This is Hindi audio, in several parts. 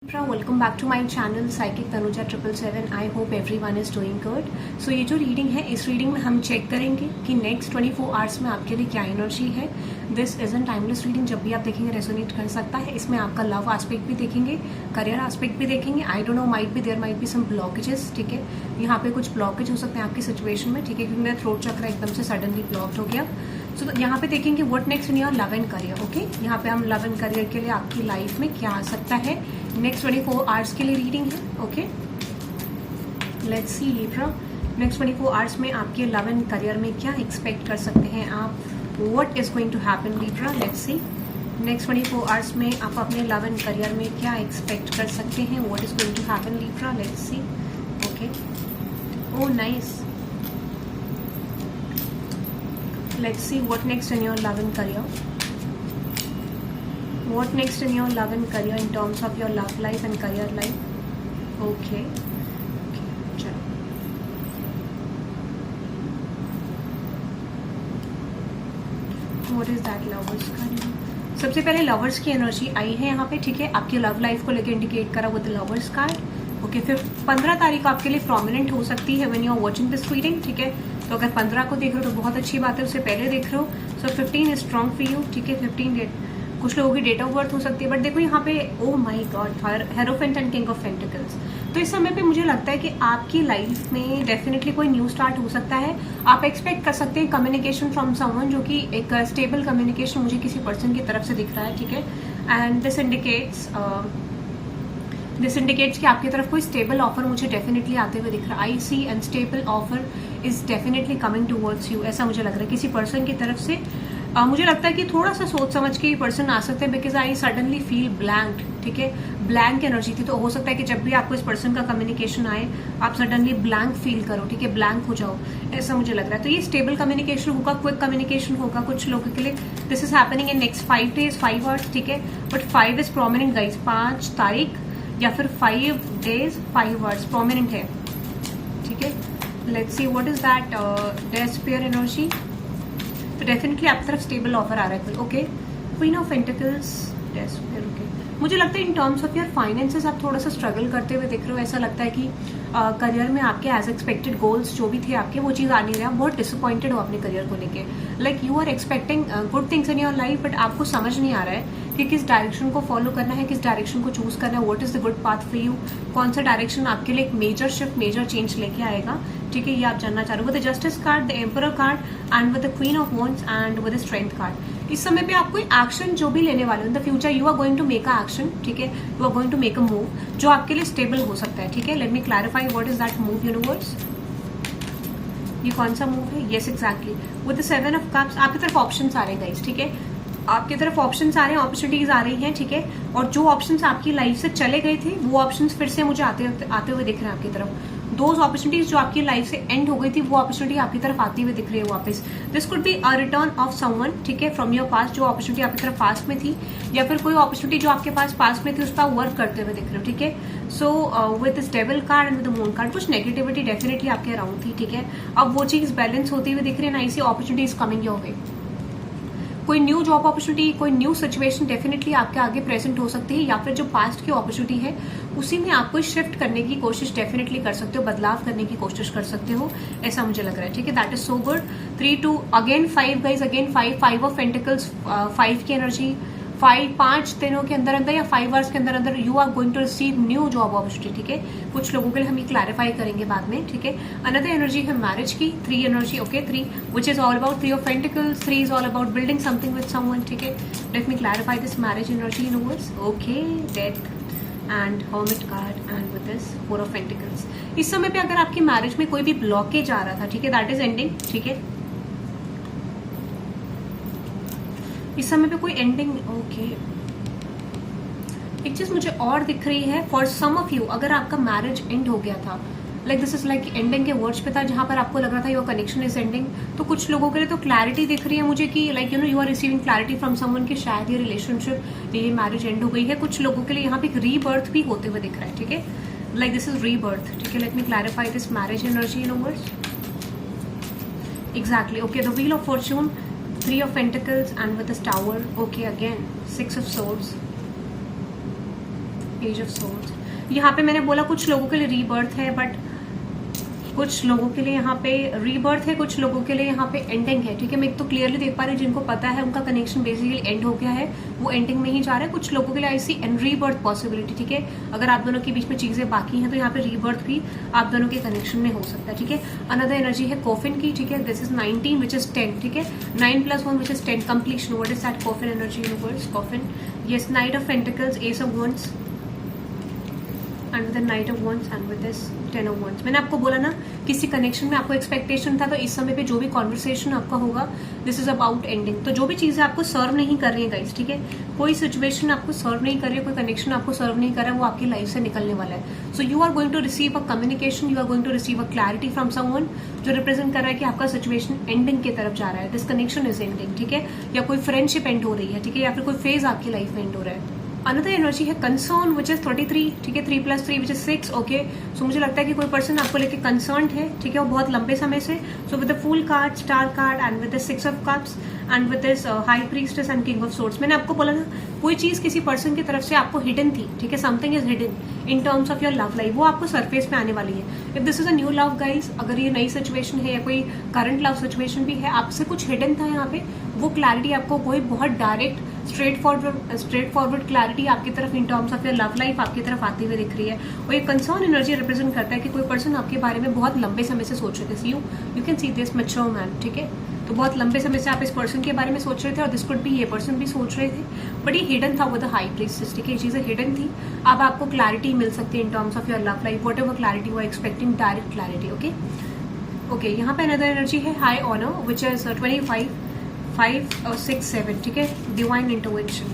Welcome back to my channel psychic Tanuja 777। I hope everyone is doing good. So ये जो रीडिंग है, इस रीडिंग में हम चेक करेंगे कि नेक्स्ट 24 आवर्स में आपके लिए क्या एनर्जी है। This is an timeless reading, जब भी आप देखेंगे रेजोनेट कर सकता है। इसमें आपका लव एस्पेक्ट भी देखेंगे, करियर एस्पेक्ट भी देखेंगे। I don't know, might be there might be some blockages, ठीक है। यहाँ पे कुछ ब्लॉकेज हो सकते हैं आपकी सिचुएशन में, ठीक है, क्योंकि मेरा थ्रोट चक्र एकदम से सडनली ब्लॉक्ड हो गया। सो यहाँ पे देखेंगे what next in your love and career. Okay, यहाँ पे हम लव एंड करियर के लिए आपकी लाइफ में क्या आ सकता है नेक्स्ट 24 आवर्स के लिए रीडिंग है। Okay, let's see Libra, next 24 hours में आपके लव एंड करियर में क्या एक्सपेक्ट कर सकते हैं आप। What is going to happen Libra, let's see next 24 hours में आप अपने लव एंड करियर में क्या एक्सपेक्ट कर सकते हैं। What is going to happen Libra, let's see. Okay, oh nice. Let's see what next in your love and career. What next in your love and career in terms of your love life and career life. Okay. चलो, what is that lovers card? सबसे पहले लवर्स की एनर्जी आई है यहाँ पे, ठीक है। आपकी लव लाइफ को लेकर इंडिकेट करा विद लवर्स कार्ड। ओके, फिर 15 तारीख आपके लिए प्रोमिनेंट हो सकती है when you are watching this reading, ठीक है। तो अगर 15 को देख रहे हो तो बहुत अच्छी बात है, उससे पहले देख रहे हो सो 15 इज स्ट्रॉन्ग फॉर यू, ठीक है। 15 डेट कुछ लोगों की डेट ऑफ बर्थ हो सकती है, बट देखो यहाँ पे oh my God, hierophant and king of pentacles. तो इस समय पे मुझे लगता है कि आपकी लाइफ में डेफिनेटली कोई न्यू स्टार्ट हो सकता है। आप एक्सपेक्ट कर सकते हैं कम्युनिकेशन फ्रॉम समवन, जो कि एक स्टेबल कम्युनिकेशन मुझे किसी पर्सन की तरफ से दिख रहा है, ठीक है। एंड दिस इंडिकेट्स कि आपकी तरफ कोई स्टेबल ऑफर मुझे डेफिनेटली आते हुए दिख रहा है। I see unstable offer is definitely coming towards you, ऐसा मुझे लग रहा है किसी पर्सन की तरफ से। मुझे लगता है कि थोड़ा सा सोच समझ के ये पर्सन आ सकते हैं, because I suddenly feel blank, ठीक है। ब्लैंक एनर्जी थी, तो हो सकता है कि जब भी आपको इस पर्सन का कम्युनिकेशन आए आप सडनली ब्लैंक फील करो, ठीक है, ब्लैंक हो जाओ, ऐसा मुझे लग रहा है। तो ये स्टेबल कम्युनिकेशन होगा, क्विक कम्युनिकेशन होगा कुछ लोगों के लिए। This is happening in next 5 days 5 hours, ठीक है। बट 5 इज प्रोमिनेंट गाइज, 5 तारीख या फिर 5 days 5 hours प्रोमिनेंट है, ठीक है। Let's see what is that despair energy. तो डेफिनेटली आपकी तरफ स्टेबल ऑफर आ रहा है। Okay, queen of pentacles, despair. Okay, मुझे लगता है in terms of your finances आप थोड़ा सा स्ट्रगल करते हुए दिख रहे हो। ऐसा लगता है कि करियर में आपके एज एक्सपेक्टेड गोल्स जो भी थे आपके, वो चीज़ आ नहीं रहा। आप बहुत डिसअपॉइंटेड हो अपने करियर को लेके। Like you are expecting good things in your life, but आपको समझ नहीं आ रहा है कि किस डायरेक्शन को फॉलो करना है, किस डायरेक्शन को चूज करना है। What is the good path for you, कौन सा डायरेक्शन आपके लिए एक मेजर शिफ्ट, मेजर चेंज लेके आएगा, ठीक है। ये आप जानना चाह रहे हो। With the justice card, the emperor card and with the queen of wands and with the strength card. इस समय पे आप कोई एक्शन जो भी लेने वाले हो in the future, you are going to make a action, ठीक है। You are going to make a move जो आपके लिए स्टेबल हो सकता है, ठीक है। Let me clarify what is that move universe. ये कौन सा मूव है? Yes exactly, with the 7 of Cups आपकी तरफ ऑप्शंस आ रहे हैं गाइस, ठीक है। आपकी तरफ ऑप्शंस आ रहे हैं, अपॉर्चुनिटीज आ रही हैं, ठीक है। और जो ऑप्शंस आपकी लाइफ से चले गए थे वो ऑप्शंस फिर से मुझे आते हुए दिख रहे हैं आपकी तरफ। दोज अपॉर्चुनिटीज जो आपकी लाइफ से एंड हो गई थी, वो अपॉर्चुनिटी आपकी तरफ आती हुई दिख रही है वापस। This could be a return of someone, ठीक है, फ्रॉम योर पास्ट। जो अपॉर्चुनिटी आपकी तरफ पास्ट में थी, या फिर कोई अपॉर्चुनिटी जो आपके पास पास्ट में थी उस पर वर्क करते हुए दिख रहे हो, ठीक है। So with this devil card and with the moon card, कुछ नेगेटिविटी डेफिनेटली आपके अराउंड थी, ठीक है। अब वो चीज बैलेंस होती हुई दिख रही है ना, इसी अपॉर्चुनिटीज कमिंग योर वे। कोई न्यू जॉब अपॉर्चुनिटी, कोई न्यू सिचुएशन डेफिनेटली आपके आगे प्रेजेंट हो सकती है, या फिर जो पास्ट की अपॉर्चुनिटी है उसी में आप कोई शिफ्ट करने की कोशिश डेफिनेटली कर सकते हो, बदलाव करने की कोशिश कर सकते हो, ऐसा मुझे लग रहा है, ठीक है। That is so good. 3 2 again 5 guys, again 5 of pentacles, 5 की एनर्जी। 5 दिनों के अंदर अंदर या 5 आवर्स के अंदर अंदर you are going to receive new job opportunity, ठीक है। कुछ लोगों के लिए हम ये क्लैरिफाई करेंगे बाद में, ठीक है। अनदर एनर्जी है मैरिज की, 3 energy. Okay, 3 which is all about 3 of pentacles, 3 is all about building something with someone, ठीक है। Let me clarify this marriage energy universe. Okay, death and hermit card and with this 4 of pentacles. इस समय पे अगर आपकी मैरिज में कोई भी ब्लॉकेज आ रहा था, ठीक है, दैट इज एंडिंग, ठीक है। इस समय पे कोई एंडिंग, ओके। एक चीज मुझे और दिख रही है, फॉर सम ऑफ यू अगर आपका मैरिज एंड हो गया था, like this is like ending के वर्ड्स पे था, जहां पर आपको लग रहा था योर कनेक्शन इज एंडिंग। तो कुछ लोगों के लिए तो क्लैरिटी दिख रही है मुझे कि like you are receiving clarity from someone कि शायद ये रिलेशनशिप, ये मैरिज एंड हो गई है। कुछ लोगों के लिए यहाँ पे एक रीबर्थ भी होते हुए दिख रहा है, ठीक है। लाइक दिस इज रीबर्थ, ठीक है। Let me clarify this marriage energy universe. Exactly, okay, the wheel of Fortune, 3 of Pentacles and with this Tower. Okay, again 6 of Swords. Page of swords, यहाँ पे मैंने बोला कुछ लोगों के लिए रीबर्थ है, बट कुछ लोगों के लिए यहाँ पे रीबर्थ है, कुछ लोगों के लिए यहाँ पे एंडिंग है, ठीक है। मैं एक तो क्लियरली देख पा रही हूँ, जिनको पता है उनका कनेक्शन बेसिकली एंड हो गया है, वो एंडिंग में ही जा रहा है। कुछ लोगों के लिए आई सी एंड रीबर्थ पॉसिबिलिटी, ठीक है। अगर आप दोनों के बीच में चीजें बाकी हैं तो यहाँ पे रीबर्थ भी आप दोनों के कनेक्शन में हो सकता है, ठीक है। अनदर एनर्जी है कॉफिन की, ठीक है। दिस इज 19 विच इज 10, ठीक है। 9 + 1 which is 10 completion. What is that coffin energy universe? Coffin, yes. Night of pentacles, S of wands and with the night of wands and with this 10 of wands. मैंने आपको बोला ना, किसी कनेक्शन में आपको एक्सपेक्टेशन था, तो इस समय पे जो भी कॉन्वर्सेशन आपका होगा, दिस इज अबाउट एंडिंग। तो जो भी चीजें आपको सर्व नहीं कर रही है गाइस, ठीक है, कोई सिचुएशन आपको सर्व नहीं कर रही है, कोई कनेक्शन आपको सर्व नहीं कर रहा है, वो आपकी लाइफ से निकलने वाला है। So you are going to receive a communication, you are going to receive a clarity from someone, जो रिप्रेजेंट कर रहा है कि आपका सिचुएशन एंडिंग की तरफ जा रहा है। दिस कनेक्शन इज एंडिंग, ठीक है। या कोई फ्रेंडशिप एंड हो रही है, ठीक है, या फिर कोई फेज आपकी लाइफ में एंड हो रहा है। अनदर एनर्जी है कंसर्न विच इज 33, ठीक है। 3 + 3 विच इज 6, ओके। सो मुझे लगता है कि कोई पर्सन आपको लेके कंसर्न है, ठीक है, वो बहुत लंबे समय से। So with the fool card, star card and with the 6 of cups and with this high priestess and king of swords. मैंने आपको बोला ना, कोई चीज किसी पर्सन की तरफ से आपको हिडन थी, ठीक है। Something is hidden in terms of your love life, वो आपको सरफेस में आने वाली है। If this is a new love guys, अगर ये नई सिचुएशन है या कोई करंट लव सिचुएशन भी है, आपसे कुछ हिडन था यहाँ पे, वो क्लैरिटी आपको कोई बहुत डायरेक्ट स्ट्रेट फॉरवर्ड क्लैरिटी आपकी तरफ इन terms of your love life आपकी तरफ आती हुई दिख रही है। और ये कंसर्न एनर्जी रिप्रेजेंट करता है कि कोई पर्सन आपके बारे में बहुत लंबे समय से सोच रहे थे। You can see this mature man, ठीक है। तो बहुत लंबे समय से आप इस पर्सन के बारे में सोच रहे थे, और दिस कुड भी, ये पर्सन भी सोच रहे थे, बट ये हिडन था विद द हाई प्रीस्टेस, ठीक है। ये चीजें हिडन थी, अब आपको क्लैरिटी मिल सकती है in terms of your love life, whatever clarity वो expecting, direct clarity, okay. Okay, यहाँ पे अनदर एनर्जी है हाई ऑनर विच इज 25, 5 और 6, 7, ठीक है। Divine intervention,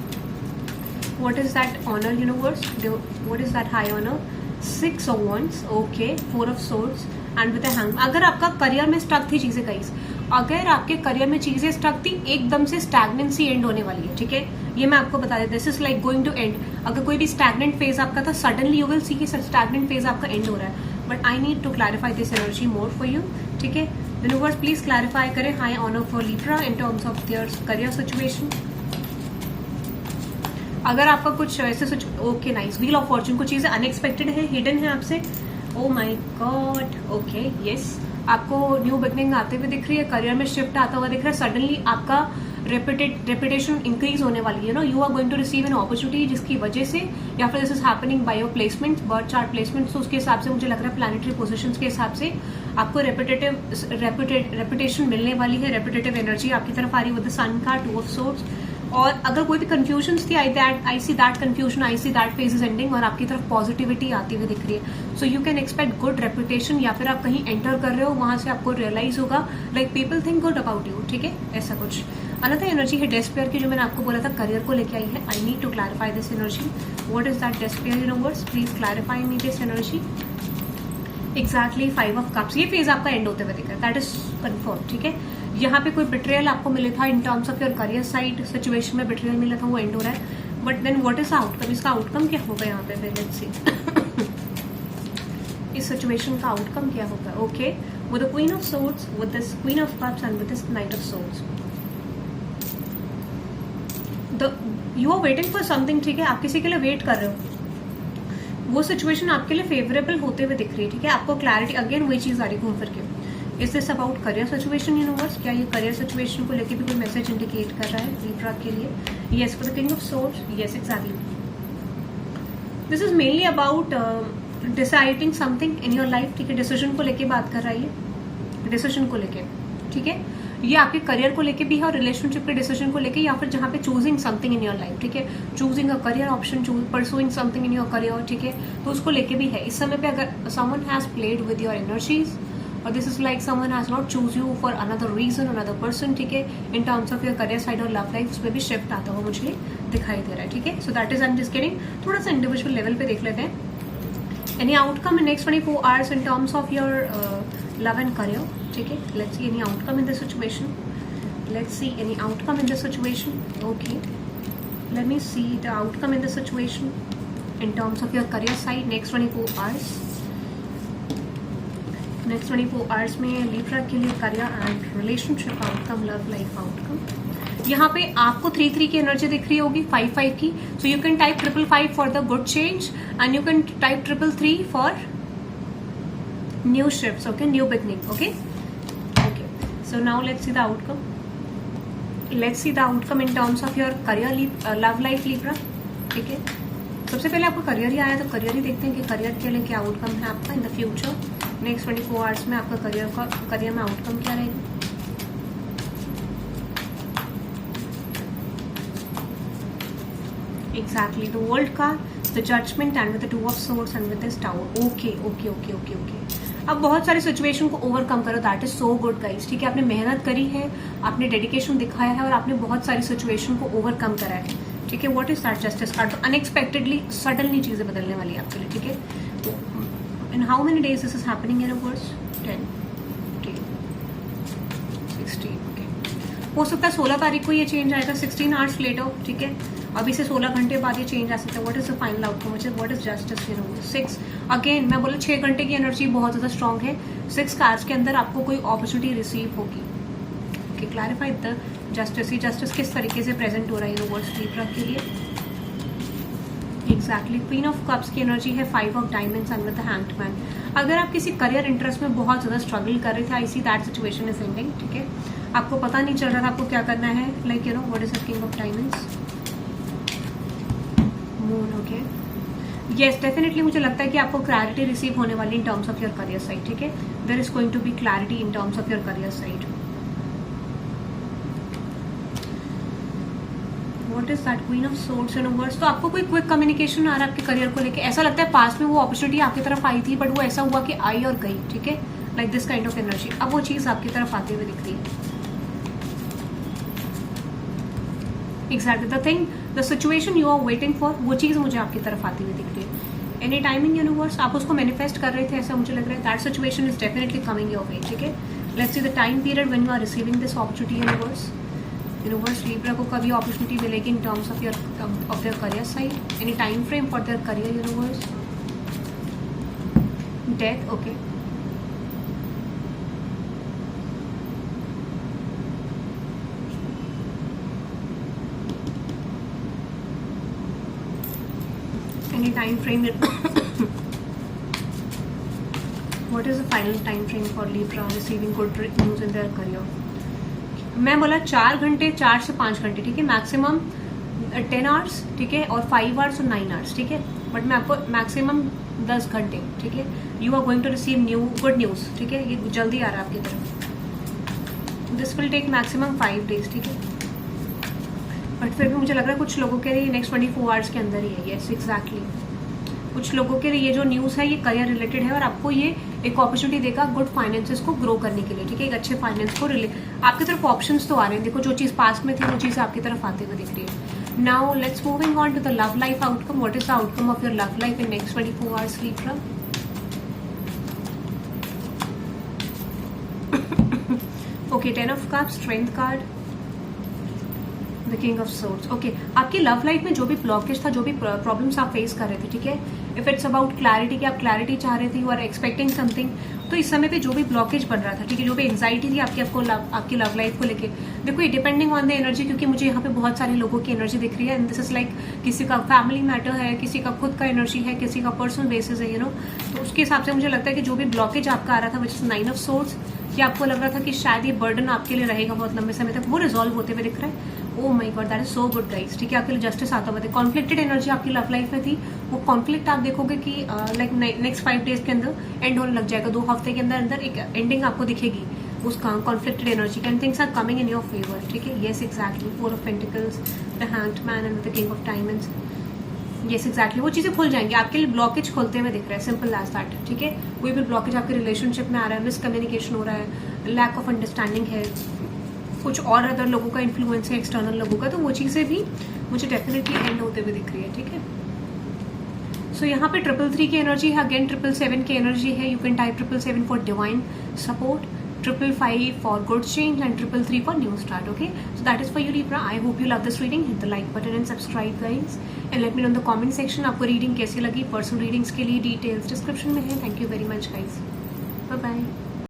what is that honor universe? What is that high honor? 6 of wands, okay, 4 of swords and with a hangman। अगर आपका करियर में स्टक थी चीजें गाइस, अगर आपके करियर में चीजें स्टक थी, एकदम से स्टैग्नेंसी एंड होने वाली है, ठीक है। ये मैं आपको बता देता, this is like going to end. अगर कोई भी स्टैग्नेंट फेज आपका था, सडनली यू विल सी कि स्टैग्नेंट फेज आपका एंड हो रहा है, but I need to clarify this energy more for you, ठीक है। यूनिवर्स प्लीज क्लैरिफाई करें high honor for Libra in terms of their career situation. अगर आपका कुछ ऐसे okay nice, wheel of fortune, कुछ चीजें अनएक्सपेक्टेड है, हिडन है आपसे, oh my god, okay, yes. आपको न्यू बिगनिंग आते हुए दिख रही है, करियर में शिफ्ट आता हुआ दिख रहा है, सडनली आपका रेपुटेशन इंक्रीज होने वाली है ना। You are going to receive an opportunity, जिसकी वजह से, या फिर this is happening by your placement, birth chart placement. तो उसके हिसाब से मुझे लग रहा है प्लैनेटरी पोजीशंस के हिसाब से आपको रेपुटेशन मिलने वाली है, रेपुटेटिव एनर्जी आपकी तरफ आ रही है विद द सन का 2 ऑफ सोर्ड्स। और अगर कोई भी कंफ्यूजन्स थी, I see that confusion, I see that phase is ending, और आपकी तरफ पॉजिटिविटी आती हुई दिख रही है। So you can expect good reputation, या फिर आप कहीं एंटर कर रहे हो, वहां से आपको रियलाइज होगा like people think good about you, ठीक है, ऐसा कुछ। अनदर एनर्जी है डेस्पेयर की, जो मैंने आपको बोला था करियर को लेके आई है। I need to clarify this energy, what is that despair universe, please clarify me this energy. Exactly 5 of cups, ये फेज आपका एंड होते हुए दिख रहा है, दैट इज कन्फर्म, ठीक है। यहाँ पे कोई बिट्रेयल आपको मिले था in terms of your career side situation में, बिट्रेयल मिला था, वो एंड हो रहा है, but then what is outcome, इसका आउटकम क्या होगा यहाँ पे, लेट्स सी इस सिचुएशन का आउटकम क्या होगा। Okay, with the queen of swords, with this queen of cups and with this knight of swords, you are waiting for something, ठीक है। आप किसी के लिए वेट कर रहे हो, वो सिचुएशन आपके लिए फेवरेबल होते हुए दिख रही है, ठीक है। आपको क्लैरिटी, अगेन वही चीज आ रही घूम फिर के। Is this about career situation universe? क्या ये करियर सिचुएशन को लेके भी कोई मैसेज इंडिकेट कर रहा है लिब्रा के लिए? Yes, for the king of swords, yes exactly. This is mainly about deciding something in your life, ठीक है। डिसीजन को लेके बात कर रहा है ये, डिसीजन को लेके, ठीक है। ये आपके करियर को लेके भी है, और रिलेशनशिप के डिसीजन को लेके, या फिर जहाँ पे choosing something in your life, ठीक है, choosing a career option, pursuing something in your career, ठीक है, तो उसको लेके भी है। इस समय पे अगर someone has played with your energies, और this is like someone has not choose you for another reason, another person, ठीक है, in terms of your career side और लव लाइफ, उसमें भी शिफ्ट आता हुआ मुझे दिखाई दे रहा है, ठीक है। So that is I am just getting, थोड़ा सा इंडिविजुअल लेवल पे देख लेते हैं। Any outcome in next 24 hours in terms of your love and career, ठीक है। Let's see any outcome in this situation, let's see any outcome in this situation. Okay, let me see the outcome in this situation in terms of your career side next 24 hours. next 24 hours में Libra के लिए career and relationship outcome, love life outcome, यहाँ पे आपको 3-3 की एनर्जी दिख रही होगी, 5-5 की. सो you can type 555 for the good change and you can type 333 for new shifts. Okay, new beginning. Okay, so now let's see the outcome. Let's see the outcome in terms of your career love life Libra. ठीक है, सबसे पहले आपका करियर ही आया तो करियर ही देखते हैं कि करियर के लिए क्या आउटकम है आपका इन द फ्यूचर. नेक्स्ट 24 आवर्स में आपका करियर में आउटकम क्या रहेगा. Exactly, the world card, the judgment and with the 2 of swords and with this tower. Okay. अब बहुत सारी सिचुएशन को ओवरकम करो. That is so good guys. ठीक है, आपने मेहनत करी है, आपने डेडिकेशन दिखाया है और आपने बहुत सारी सिचुएशन को ओवरकम करा है. ठीक है, what is that justice card. तो अनएक्सपेक्टेडली सडनली चीजें बदलने वाली है आपके लिए. ठीक है, तो in how many days this is happening in universe. 10, 16. Okay, हो सकता है 16 तारीख को ये चेंज आएगा, 16 आवर्स लेटर. ठीक है, अभी से 16 घंटे बाद ये चेंज आ सकता है. What is the final outcome, what is justice. 6 again मैं बोला 6 घंटे की एनर्जी बहुत ज्यादा स्ट्रांग है. 6 कार्ड्स के अंदर आपको कोई अपॉर्चुनिटी रिसीव होगी. Okay, clarify the justice. ये जस्टिस किस तरीके से प्रेजेंट हो रहा है यूनिवर्स लिब्रा के लिए. एग्जैक्टली, क्वीन ऑफ कप्स की एनर्जी है, 5 of diamonds and with the hanged man. अगर आप किसी करियर इंटरेस्ट में बहुत ज्यादा स्ट्रगल कर रहे थे, I see that situation is ending. ठीक है, आपको पता नहीं चल रहा था आपको क्या करना है. Like what is the king of diamonds, moon. Okay, yes definitely मुझे लगता है कि आपको क्लैरिटी रिसीव होने वाली in terms of your career side. ठीक है, there is going to be clarity in terms of your career side. What is that, queen of swords universe. तो आपको कोई क्विक कम्युनिकेशन आ रहा है आपके करियर को लेके. ऐसा लगता है पास में वो अपॉर्चुनिटी आपकी तरफ आई थी बट वो ऐसा हुआ कि आई और गई. ठीक है, like this kind of energy. अब वो चीज आपकी तरफ आते हुए दिख रही है. Exactly the thing, the situation you are waiting for, वो चीज मुझे आपकी तरफ आती हुई दिख रही है. एनी टाइम इन यूनिवर्स आप उसको मैनिफेस्ट कर रहे थे, ऐसा मुझे लग रहा है. That situation is definitely coming your way. ठीक है, let's see the time period when you are receiving this opportunity universe. Libra को कभी अपॉर्चुनिटी मिलेगी in terms of your career side. Any time frame for their career universe. Death. Okay, any time frame. What is the final time frame for Libra receiving good news in their career? मैं बोला 4 घंटे, 4 से 5 घंटे. ठीक है, मैक्सिमम 10 आवर्स. ठीक है, और 5 आवर्स और 9 आवर्स. ठीक है, बट मैं आपको मैक्सिमम 10 घंटे. ठीक है, you are going to receive good news. ठीक है, ये जल्दी आ रहा है आपकी तरफ. This will take maximum 5 days. ठीक है, बट फिर भी मुझे लग रहा है कुछ लोगों के लिए नेक्स्ट 24 आवर्स के अंदर ही है. यस एग्जैक्टली, कुछ लोगों के लिए ये जो न्यूज़ है ये करियर रिलेटेड है और आपको ये एक अपॉर्चुनिटी देगा गुड फाइनेंसेस को ग्रो करने के लिए. ठीक है, एक अच्छे फाइनेंस को आपकी तरफ ऑप्शंस तो आ रहे हैं. देखो जो चीज़ पास्ट में थी वो चीज़ आपकी तरफ आते हुए दिख रही है. Now let's moving on to the love life outcome. What is the outcome of your love life in next 24 hours Libra. Okay, 10 of cups, strength card, the king of swords. Okay, आपकी लव लाइफ में जो भी ब्लॉकेज था, जो भी प्रॉब्लम्स आप फेस कर रहे थे. ठीक है, इफ इट्स अबाउट क्लैरिटी, कि आप क्लैरिटी चाह रहे थे, यू आर एक्सपेक्टिंग समथिंग, तो इस समय पे जो भी ब्लॉकेज बन रहा था. ठीक है, जो भी एंजाइटी थी आपकी लव लाइफ को लेके. देखो ये डिपेंडिंग ऑन द एनर्जी, क्योंकि मुझे यहाँ पे बहुत सारे लोगों की एनर्जी दिख रही है. एंड दिस इज लाइक किसी का फैमिली मैटर है, किसी का खुद का एनर्जी है, किसी का पर्सनल बेसिस है. तो उसके हिसाब से मुझे लगता है कि जो भी ब्लॉकेज आपका आ रहा था विच इज 9 ऑफ सोर्ड्स, कि आपको लग रहा था कि शायद ये बर्डन आपके लिए रहेगा बहुत लंबे समय तक, वो रिजॉल्व होते हुए दिख रहा है. ओ my God, that is so good guys. ठीक है, आपके लिए जस्टिस आता हुआ. कॉन्फ्लिक्टेड एनर्जी आपकी लव लाइफ में थी, वो कॉन्फ्लिक्ट आप देखोगे कि लाइक नेक्स्ट 5 डेज के अंदर एंड होने लग जाएगा. 2 हफ्ते के अंदर एक एंडिंग आपको दिखेगी उस कॉन्फ्लिक्टेड एनर्जी की. And things are coming in your favour. ठीक है, yes exactly, 4 of pentacles, the hanged man and the king of diamonds. Yes exactly, वो चीजें खुल जाएंगी आपके लिए. ब्लॉकेज खुलते हुए दिख रहा है, सिंपल एज दैट. ठीक है, कोई भी ब्लॉकेज आपके रिलेशनशिप में आ रहा है, मिसकम्युनिकेशन हो रहा है, लैक ऑफ अंडरस्टैंडिंग है, कुछ और अदर लोगों का इन्फ्लुएंस है, एक्सटर्नल लोगों का, तो वो चीजें भी मुझे डेफिनेटली एंड होते हुए दिख रही है. ठीक है, सो यहाँ पे 333 की एनर्जी है, अगेन 777 की एनर्जी है. You can type 777 for divine support, 555 for good change and 333 for new start. Okay, so that is for you Libra. I hope you love this reading. Hit the like button and subscribe guys, and let me know in the comment section आपको रीडिंग कैसी लगी. पर्सनल रीडिंग्स के लिए डिटेल्स डिस्क्रिप्शन में है. Thank you very much guys, bye bye.